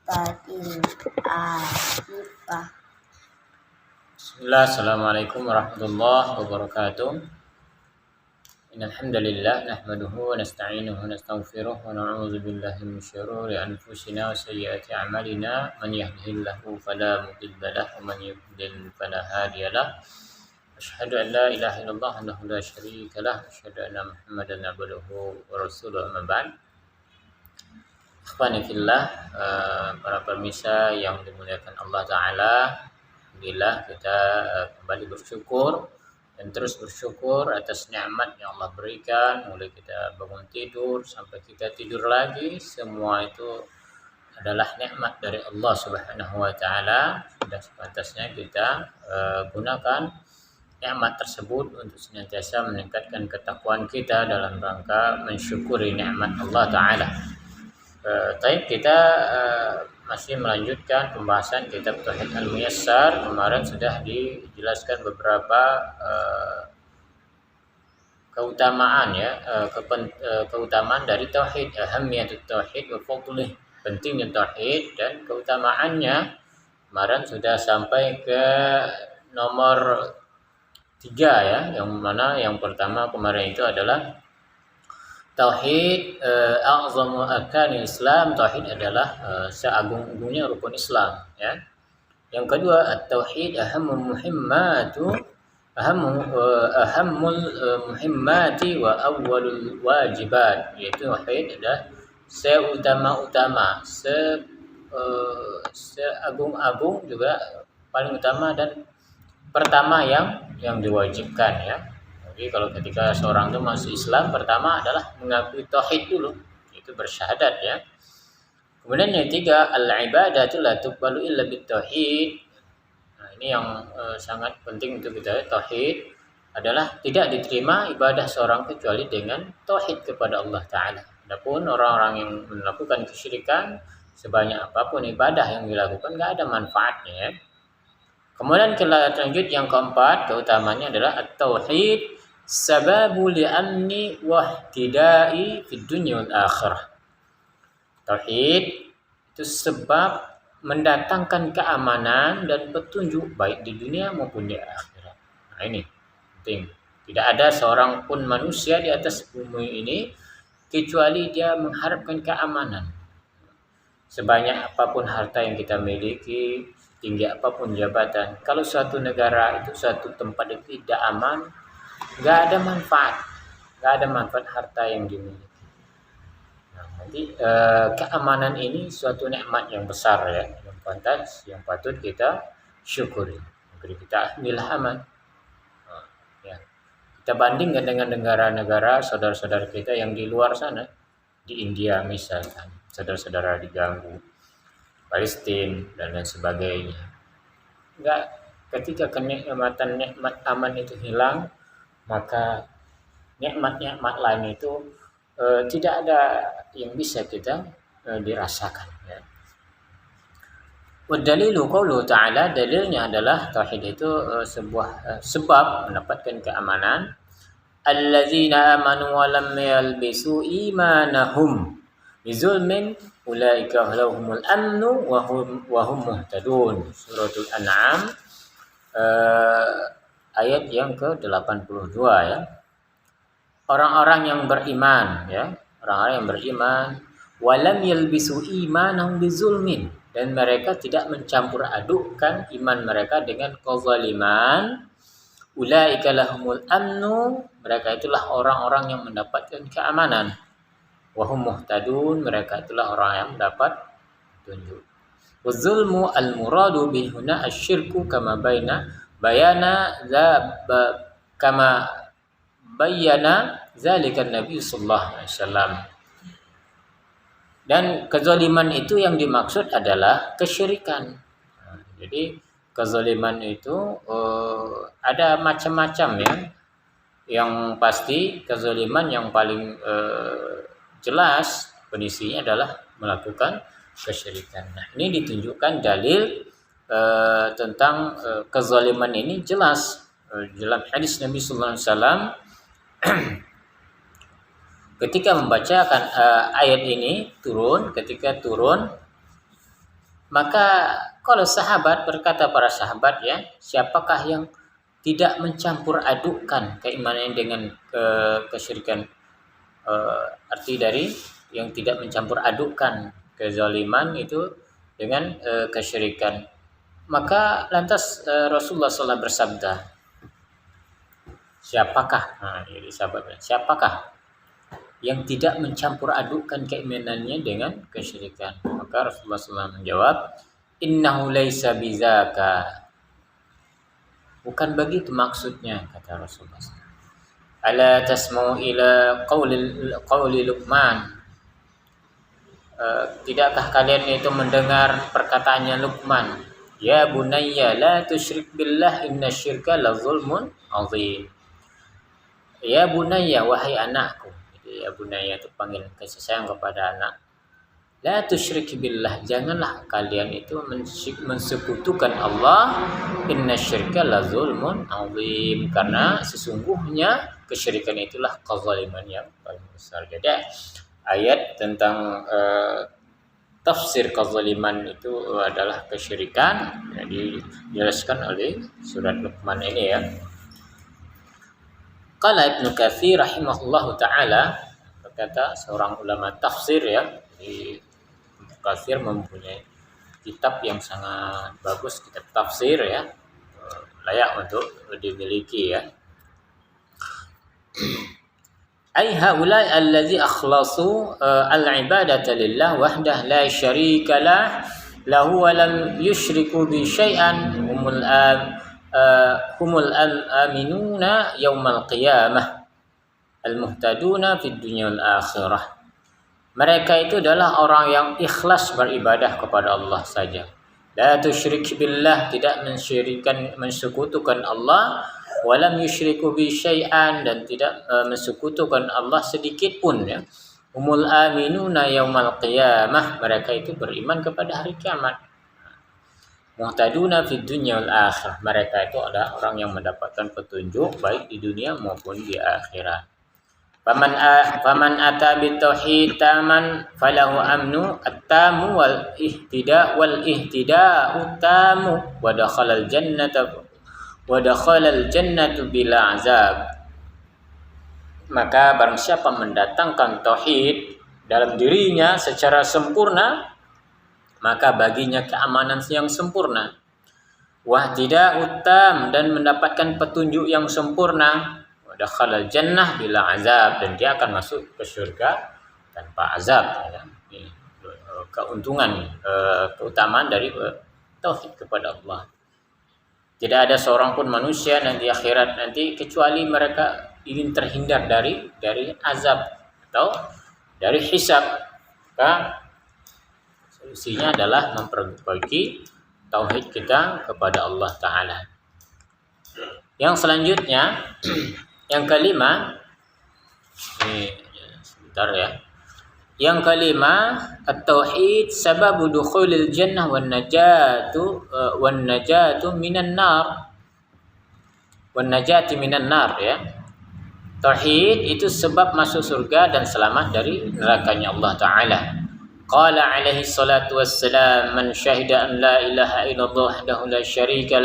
sifatin asifah. Bismillah, assalamualaikum warahmatullahi wabarakatuh. Innal hamdalillah nahmaduhu wa nasta'inuhu wa nastaghfiruh wa na'udzu billahi min syururi anfusina wa sayyiati a'malina. Man yahdihillahu fala mudilla lahu wa man yudlil fala hadiya lahu. Asyhadu an la ilaha illallah wahdahu la syarika lah, asyhadu anna Muhammadan abduhu wa rasuluhu, amma ba'd. Ikhwani fillah, para pemirsa yang dimuliakan Allah Ta'ala, alhamdulillah kita kembali bersyukur dan terus bersyukur atas nikmat yang Allah berikan, mulai kita bangun tidur sampai kita tidur lagi, semua itu adalah nikmat dari Allah Subhanahu wa Ta'ala. Sudah sepantasnya kita gunakan nikmat tersebut untuk senantiasa meningkatkan ketakwaan kita dalam rangka mensyukuri nikmat Allah Ta'ala. Kita masih melanjutkan pembahasan kitab Tauhid Al-Muyassar. Kemarin sudah dijelaskan beberapa keutamaan keutamaan dari tauhid, ahamiyatut tauhid wa fadlih, pentingnya tauhid dan keutamaannya. Kemarin sudah sampai ke nomor 3 ya, yang mana yang pertama kemarin itu adalah tauhid a'zamu arkanil Islam. Tauhid adalah seagung-agungnya rukun Islam ya. Yang kedua, at-tauhid ahammul muhimmati wa awwalul wajibat, yaitu tauhid adalah seutama-utama, seagung-agung juga paling utama dan pertama yang diwajibkan ya. Jadi kalau ketika seorang itu masuk Islam, pertama adalah mengakui tauhid dulu, itu bersyahadat ya. Kemudian yang ketiga, al-ibadatu la tuqbalu illa bitauhid. Nah, ini yang sangat penting untuk kita. Tauhid adalah tidak diterima ibadah seorang kecuali dengan tauhid kepada Allah Ta'ala. Adapun orang-orang yang melakukan kesyirikan, sebanyak apapun ibadah yang dilakukan nggak ada manfaatnya ya. Kemudian kita lanjut yang keempat, keutamanya adalah at-tauhid sababu li'amni wahtidai fid dunya wal akhirah. Tauhid itu sebab mendatangkan keamanan dan petunjuk baik di dunia maupun di akhirat. Nah, ini penting. Tidak ada seorang pun manusia di atas bumi ini kecuali dia mengharapkan keamanan. Sebanyak apapun harta yang kita miliki, tinggi apapun jabatan, kalau suatu negara itu, suatu tempat itu tidak aman, nggak ada manfaat harta yang dimiliki. Nah, nanti keamanan ini suatu nikmat yang besar ya, yang pantas, yang patut kita syukuri. Negeri kita alhamdulillah aman. Ya. Kita bandingkan dengan negara-negara saudara-saudara kita yang di luar sana, di India misalkan, saudara-saudara diganggu, Palestina dan lain sebagainya. Enggak, ketika nikmat aman itu hilang, maka nikmat-nikmat lain itu tidak ada yang bisa kita dirasakan ya. Wadalilu qaulu ta'ala, dalilnya adalah tauhid itu sebuah sebab mendapatkan keamanan. Allazina amanu wa lam yalbisu imanahum bizulmin ulaika lahumul amnu wa hum muhtadun. Suratul An'am ayat yang ke-82 ya. Orang-orang yang beriman ya, orang-orang yang beriman walam yalbisu imanahum bizulmin, dan mereka tidak mencampur adukkan iman mereka dengan kezaliman. Ulaika lahumul amnu, mereka itulah orang-orang yang mendapatkan keamanan. Wahum muhtadun, mereka itulah orang yang mendapat petunjuk. Wazulmu al-muradu bihuna asyirku kama bayana zalika Nabi sallallahu alaihi wasallam. Dan kezaliman itu yang dimaksud adalah kesyirikan. Nah, jadi kezaliman itu ada macam-macam ya. Yang pasti kezaliman yang paling jelas kondisinya adalah melakukan kesyirikan. Nah, ini ditunjukkan dalil tentang kezaliman ini jelas dalam hadis Nabi sallallahu alaihi wasallam. Ketika membacakan ayat ini ketika turun Maka kalau sahabat, berkata para sahabat ya, siapakah yang tidak mencampur adukkan keimanan dengan kesyirikan, arti dari yang tidak mencampur adukkan kezaliman itu dengan kesyirikan. Maka lantas Rasulullah SAW bersabda, siapakah, jadi sahabat, siapakah yang tidak mencampur adukkan keimanannya dengan kesyirikan? Maka Rasulullah SAW menjawab, innahu laisa bizaka. Bukan begitu maksudnya, kata Rasulullah SAW. Ala tasma'u ila qawli Luqman. Tidakkah kalian itu mendengar perkataannya Luqman? Ya bunayya la tusyrik billah innasyirka la zulmun azim. Ya bunayya, wahai anakku. Jadi ya bunayya itu panggil kasih sayang kepada anak. La tusyrik billah, janganlah kalian itu mensekutukan Allah. Innasyirka la zulmun azim, karena sesungguhnya kesyirikan itulah kezaliman yang paling besar. Jadi ayat tentang tafsir kezaliman itu adalah kesyirikan, jadi dijelaskan oleh surat Luqman ini ya. Qala Ibnu Katsir rahimahullahu taala, berkata seorang ulama tafsir ya, di Katsir mempunyai kitab yang sangat bagus, kitab tafsir ya, layak untuk dimiliki ya. Ay haula allazi akhlasu al-ibadata lillah wahdah la syarika lahu wa lam yusyriku bi syai'an humul aminuna yaumal qiyamah al-muhtaduna fid dunya wal akhirah. Mereka itu adalah orang yang ikhlas beribadah kepada Allah saja. La tusyrik billah, tidak mensekutukan Allah, walam yusyriku bi syai'an, dan tidak mensekutukan Allah sedikit pun ya. Humul aminuna yaumal qiyamah, mereka itu beriman kepada hari kiamat. Muhtaduna fid dunya wal akhirah, mereka itu adalah orang yang mendapatkan petunjuk baik di dunia maupun di akhirat. Faman ata bitauhid taman falahu amnu at-tamu wal ihtida'u tamu wa dakhalal jannatu bila azab. Maka barang siapa mendatangkan tauhid dalam dirinya secara sempurna, maka baginya keamanan yang sempurna. Wa ihtida'u tam, dan mendapatkan petunjuk yang sempurna. Dakhalal jannah bila azab, dan dia akan masuk ke surga tanpa azab ya. Ini keuntungan, keutamaan dari tauhid kepada Allah. Tidak ada seorang pun manusia nanti akhirat nanti kecuali mereka ingin terhindar dari azab atau dari hisab. Maka solusinya adalah memperbaiki tauhid kita kepada Allah Ta'ala. Yang selanjutnya yang kelima, ini sebentar ya. Yang kelima, at-tauhid sababu dukhulil jannah wan najatu minan nar. Wan najati minan nar ya. Tauhid itu sebab masuk surga dan selamat dari nerakanya Allah Ta'ala. Qala alaihi salatu wassalam, man syahida an la ilaha illallah wahdahu la syarika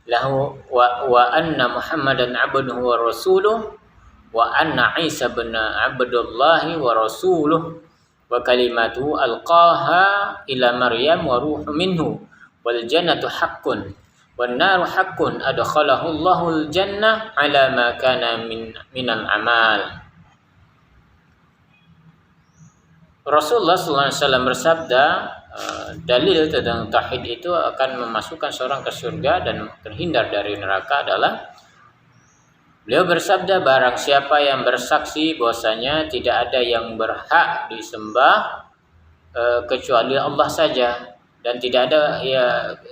lahu wa anna Muhammadan abduhu wa rasuluh wa anna Isa bin Abdullah wa rasuluh wa kalimatuhu alqaha ila Maryam wa ruhu minhu wal jannatu haqqun wan naru haqqun adkhalahu Allahul jannah ala ma kana minal amal. Rasulullah SAW bersabda, dalil tentang tauhid itu akan memasukkan seorang ke surga dan terhindar dari neraka adalah, beliau bersabda, barang siapa yang bersaksi bahwasanya tidak ada yang berhak disembah kecuali Allah saja, dan tidak ada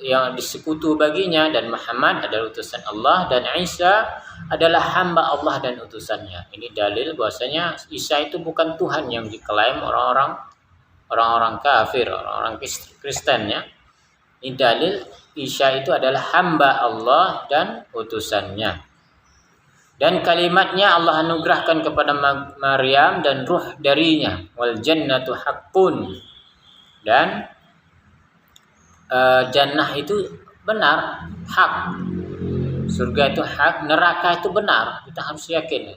yang disekutu baginya, dan Muhammad adalah utusan Allah, dan Isa adalah hamba Allah dan utusannya. Ini dalil bahwasanya Isa itu bukan Tuhan yang diklaim orang-orang kafir, orang-orang Kristen ya. Ini dalil Isa itu adalah hamba Allah dan utusannya. Dan kalimatnya Allah anugerahkan kepada Maryam dan ruh darinya. Wal jannatu haqqun, dan jannah itu benar, hak. Surga itu hak, neraka itu benar. Kita harus yakin.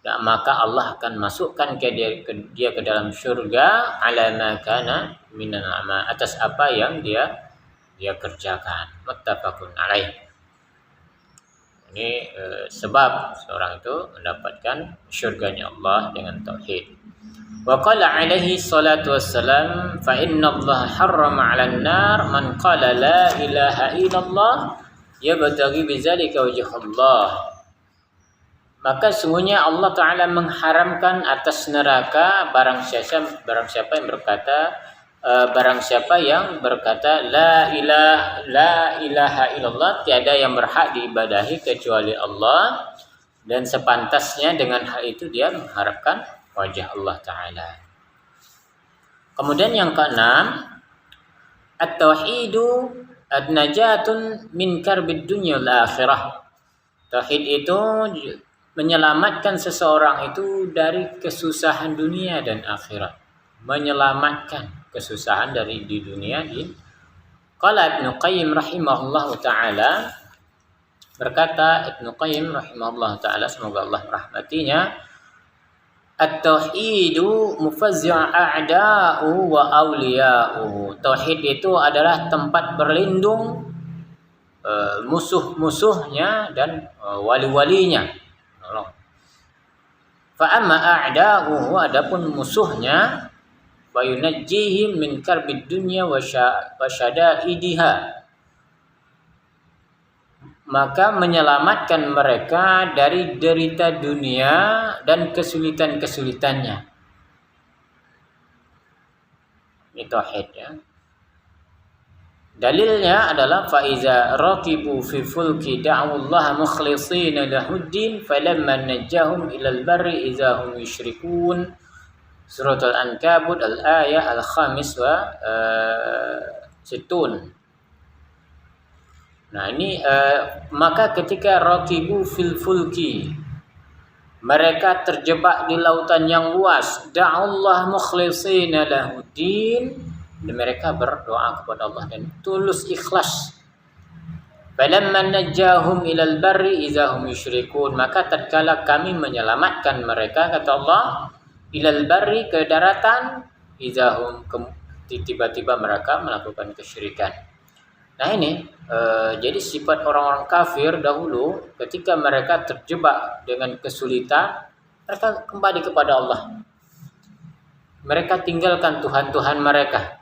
Nah, maka Allah akan masukkan dia ke dalam surga ala ma kana minal amal, atas apa yang dia kerjakan. Muttafaqun alaih. Ini sebab seorang itu mendapatkan syurganya Allah dengan tauhid. Wa qala alaihi salatu wassalam fa inna Allah harrama 'alan nar man qala la ilaha illallah yabtaghi bidzalika wajhullah. Maka sungguhnya Allah Ta'ala mengharamkan atas neraka barang siapa yang berkata la ilaha illallah, tiada yang berhak diibadahi kecuali Allah, dan sepantasnya dengan hal itu dia mengharapkan wajah Allah Ta'ala. Kemudian yang keenam, at-tauhidu ad-najatun min karbid dunya wal akhirah. Tauhid itu menyelamatkan seseorang itu dari kesusahan dunia dan akhirat. Menyelamatkan kesusahan dari di dunia ini. Qala Ibnu Qayyim rahimahullahu taala, berkata Ibnu Qayyim rahimahullahu taala, semoga Allah merahmatinya, at-tauhidu mufazzi' a'da'u wa awliya'uhu. Tauhid itu adalah tempat berlindung musuh-musuhnya dan wali-walinya. Fa amma a'da'uhu, adapun musuhnya, wa yunajjihim min karbid dunya wa syada'idiha, maka menyelamatkan mereka dari derita dunia dan kesulitan-kesulitannya. Ini tauhid ya. Dalilnya adalah fa iza raqibu fi fulki da'ullaha mukhlishina lahuddin falamma najjahum ilal barri iza hum yusyrikun. Surat Al-Ankabut al-ayah al-khamis wa situn. Nah ini maka ketika raqibu fil fulki, mereka terjebak di lautan yang luas, da'ullaha mukhlishina lahuddin, dan mereka berdoa kepada Allah dan tulus ikhlas. Falamma najjahum ilal barri idza hum yusyrikun, maka tatkala kami menyelamatkan mereka, kata Allah, ilal barri, ke daratan, idza hum, tiba-tiba mereka melakukan kesyirikan. Nah ini jadi sifat orang-orang kafir dahulu, ketika mereka terjebak dengan kesulitan, mereka kembali kepada Allah. Mereka tinggalkan Tuhan-Tuhan mereka,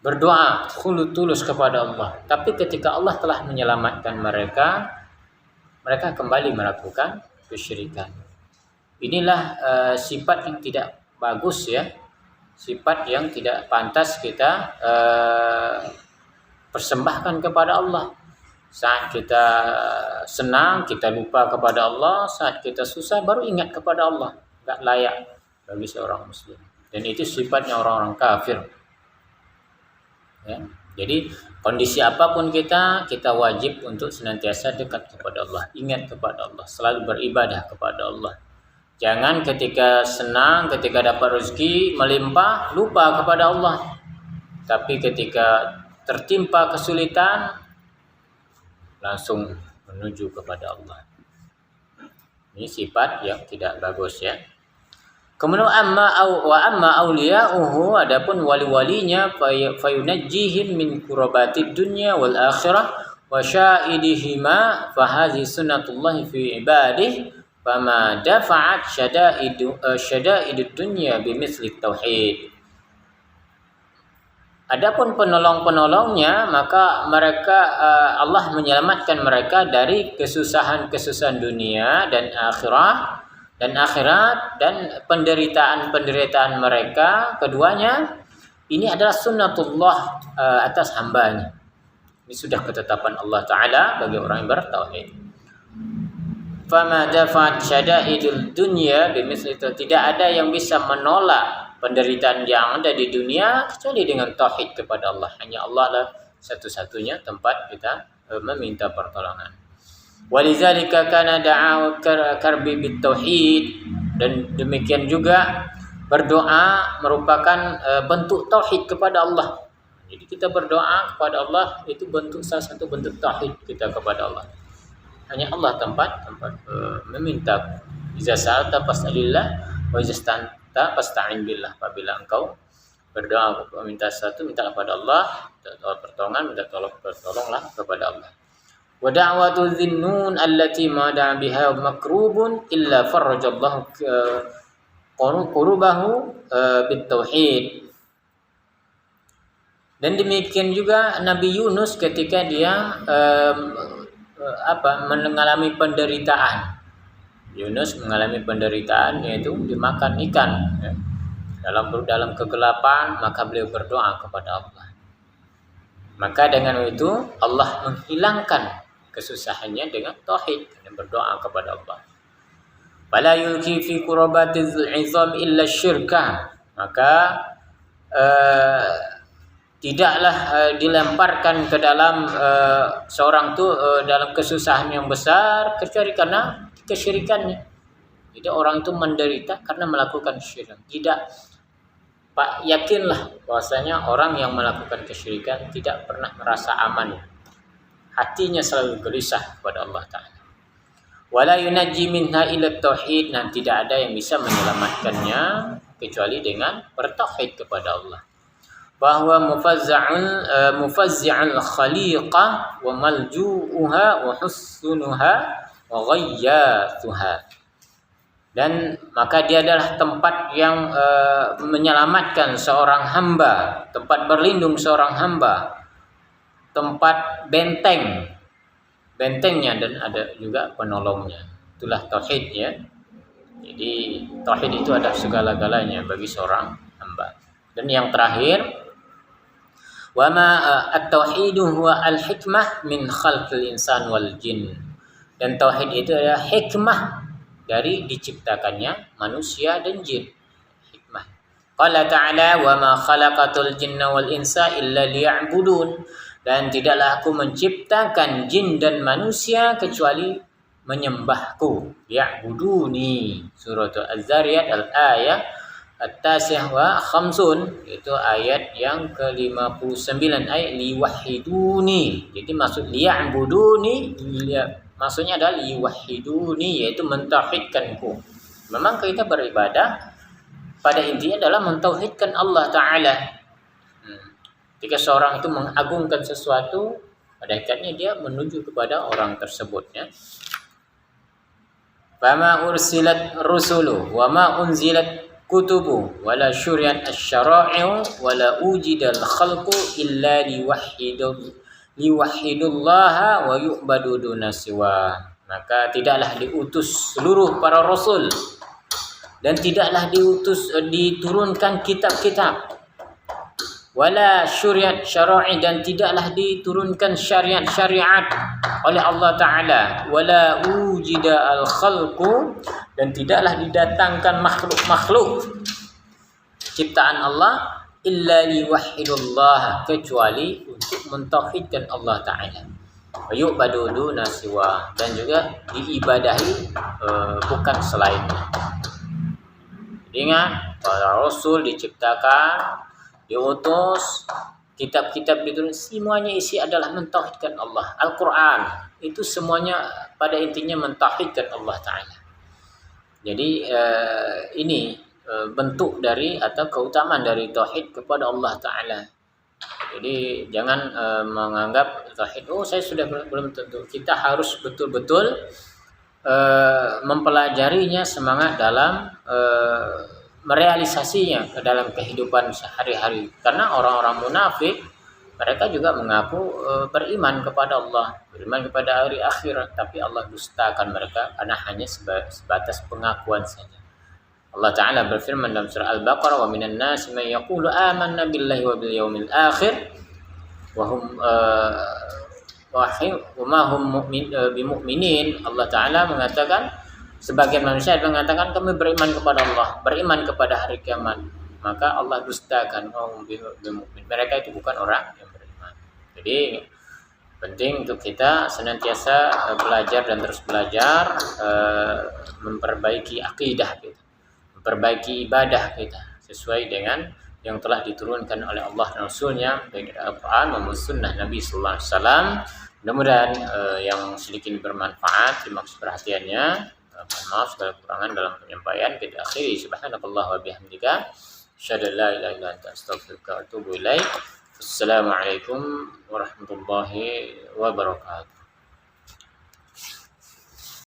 berdoa tulus kepada Allah. Tapi ketika Allah telah menyelamatkan mereka, mereka kembali melakukan kesyirikan. Inilah sifat yang tidak bagus ya, sifat yang tidak pantas kita persembahkan kepada Allah. Saat kita senang, kita lupa kepada Allah. Saat kita susah, baru ingat kepada Allah. Tidak layak bagi seorang muslim. Dan itu sifatnya orang-orang kafir. Ya. Jadi kondisi apapun kita wajib untuk senantiasa dekat kepada Allah, ingat kepada Allah, selalu beribadah kepada Allah. Jangan ketika senang, ketika dapat rezeki melimpah, lupa kepada Allah. Tapi ketika tertimpa kesulitan, langsung menuju kepada Allah. Ini sifat yang tidak bagus ya. Kemudian amma awliya'uhu, adapun wali-walinya, fayunajjihim min kurabatid dunya wal akhirah wa sya'idihima, fahazi sunnatullahi fi ibadih, fama dafa'at syada'idud dunya bimithli tauhid. Adapun penolong-penolongnya, maka mereka Allah menyelamatkan mereka dari kesusahan-kesusahan dunia dan akhirat dan penderitaan mereka. Keduanya ini adalah sunnatullah atas hambanya. Ini sudah ketetapan Allah Ta'ala bagi orang yang bertauhid. Fama dafa'at syada'idul dunya bimithli, tidak ada yang bisa menolak penderitaan yang ada di dunia kecuali dengan tauhid kepada Allah. Hanya Allah lah satu-satunya tempat kita meminta pertolongan. Walizalika kana da'a karbi bit tauhid, dan demikian juga berdoa merupakan bentuk tauhid kepada Allah. Jadi kita berdoa kepada Allah itu salah satu bentuk tauhid kita kepada Allah. Hanya Allah tempat meminta. Iza sa'alta fas'alillah wa iza sta'anta fasta'in billah. Apabila engkau berdoa meminta sesuatu, minta kepada Allah, minta pertolonglah kepada Allah. Wa da'watu dhinnun allati ma da'a biha makrubun illa farajallahu qurubahu bitauhid. Dan demikian juga Nabi Yunus ketika dia mengalami penderitaan. Yunus mengalami penderitaan yaitu dimakan ikan ya. Dalam kegelapan, maka beliau berdoa kepada Allah. Maka dengan itu Allah menghilangkan kesusahannya dengan tauhid dan berdoa kepada Allah. Fala yulki fi qurabatiz 'izam illa syirka. Maka tidaklah dilemparkan ke dalam seorang itu dalam kesusahan yang besar kecuali karena kesyirikannya. Jadi orang itu menderita karena melakukan syirik. Tidak, Pak, yakinlah bahwasanya orang yang melakukan kesyirikan tidak pernah merasa aman. Hatinya selalu gelisah kepada Allah Ta'ala. Wala yunajji minha illa tauhid. Dan tidak ada yang bisa menyelamatkannya kecuali dengan bertauhid kepada Allah. Bahwa mufazzi'ul khaliqah wa malju'uha wa husnuha wa ghayyatuha. Dan maka dia adalah tempat yang menyelamatkan seorang hamba, tempat berlindung seorang hamba, tempat bentengnya dan ada juga penolongnya. Itulah tauhid ya. Jadi tauhid itu adalah segala-galanya bagi seorang hamba. Dan yang terakhir, wa ma at-tauhidu huwa al-hikmah min khalqil insan wal jin. Dan tauhid itu adalah hikmah dari diciptakannya manusia dan jin. Hikmah. Qala ta'ala wa ma khalaqatul jinna wal insa illa liya'budun. Dan tidaklah aku menciptakan jin dan manusia kecuali menyembahku. Ya'buduni. Surah Az-Zariyat al-ayah At-Tasih wa Khamsun, itu ayat yang ke-59, ayat liwahiduni. Jadi maksud liya'buduni maksudnya adalah liwahiduni, yaitu mentauhidkanku. Memang kita beribadah pada intinya adalah mentauhidkan Allah Ta'ala. Jika seorang itu mengagungkan sesuatu, pada hakikatnya dia menuju kepada orang tersebut ya. Fama ursilat rusulu wa ma unzilat kutubu wala syuriat asy-syara'i'u wala ujidal khalqu illa liwahidullaha wa yu'badu duna siwa. Maka tidaklah diutus seluruh para rasul dan tidaklah diturunkan kitab-kitab, wala syuriat syara'i, dan tidaklah diturunkan syariat oleh Allah Ta'ala, wala ujida al-khalqu, dan tidaklah didatangkan makhluk-makhluk ciptaan Allah illa liwahidullah, kecuali untuk mentauhidkan Allah Ta'ala, wa yu'badu duna siwa, dan juga diibadahi bukan selainnya. Ingat, para rasul diciptakan, diutus, kitab-kitab diturun, semuanya isi adalah mentauhidkan Allah. Al-Quran itu semuanya pada intinya mentauhidkan Allah Ta'ala. Jadi ini bentuk dari atau keutamaan dari tauhid kepada Allah Ta'ala. Jadi jangan menganggap tauhid, saya sudah belum tentu. Kita harus betul-betul mempelajarinya, semangat dalam merealisasinya ke dalam kehidupan sehari-hari. Karena orang-orang munafik, mereka juga mengaku beriman kepada Allah, beriman kepada hari akhir, tapi Allah dustakan mereka karena hanya sebatas pengakuan saja. Allah Ta'ala berfirman dalam surah Al-Baqarah, wa minan nasi man yaqulu amanna billahi wa bil yaumil akhir wa ma hum bimu'minin. Allah Ta'ala mengatakan, sebagian manusia mengatakan kami beriman kepada Allah, beriman kepada hari kiamat, maka Allah dustakan mereka itu bukan orang yang beriman. Jadi penting untuk kita senantiasa belajar dan terus belajar, memperbaiki akidah kita, memperbaiki ibadah kita sesuai dengan yang telah diturunkan oleh Allah dan Rasulnya, baik dari Al-Quran maupun Sunnah Nabi Sallallahu Alaihi Wasallam. Mudah-mudahan yang sedikit ini bermanfaat. Terima kasih perhatiannya. Mohon maaf segala kekurangan dalam penyampaian. Kita akhiri. Subhanakallah wa bihamdika. Asyhadu an la ilaha illa anta astaghfiruka wa atubu ilaik. Assalamualaikum warahmatullahi wabarakatuh.